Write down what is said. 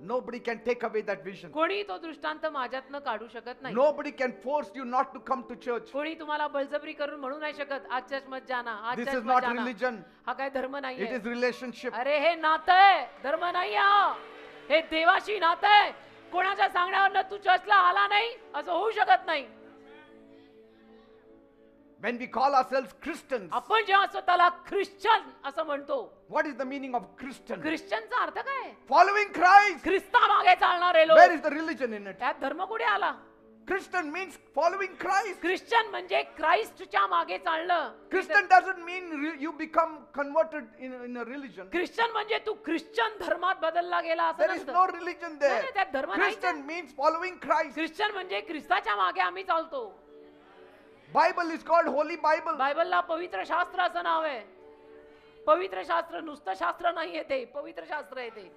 Nobody can take away that vision. कोणी तो दृष्टांत माझ्यातनं काढू शकत नाही. Nobody can force you not to come to church. कोणी तुम्हाला बळजबरी करून म्हणू नाही शकत आज चर्च मध्ये जाना, आज This चर्च is मध्ये not जाना. religion. हा काय धर्म It नाहीये. is relationship. अरे हे नातं आहे, धर्म नाही हा. हे देवाशी नातं आहे. कोणाच्या सांगण्यावरनं तू चर्चला आला नाही असं होऊ शकत नाही. When we call ourselves Christians, आपण जेव्हा स्वतःला ख्रिश्चन असं म्हणतो, what is the meaning of Christian? ख्रिश्चनचा अर्थ काय आहे? Following Christ. ख्रिस्ता मागे चालणारे Where लोक. is the religion in it? त्यात धर्म कुठे आला? Christian means following Christ. Christian म्हणजे ख्राइस्टच्या मागे चालणं. Christian doesn't mean you become converted in a religion. Christian म्हणजे तू ख्रिश्चन धर्मात बदलला गेला असं There is नसतं. no religion नाही, there. नाही, त्यात धर्म नाही. Christian means following Christ. Christian म्हणजे ख्रिस्ताच्या मागे आम्ही चालतो. Bible is called Holy Bible. बायबलला पवित्र शास्त्र असं नाव आहे. पवित्र शास्त्र नुसतं शास्त्र नाहीये, ते पवित्र शास्त्र आहे ते.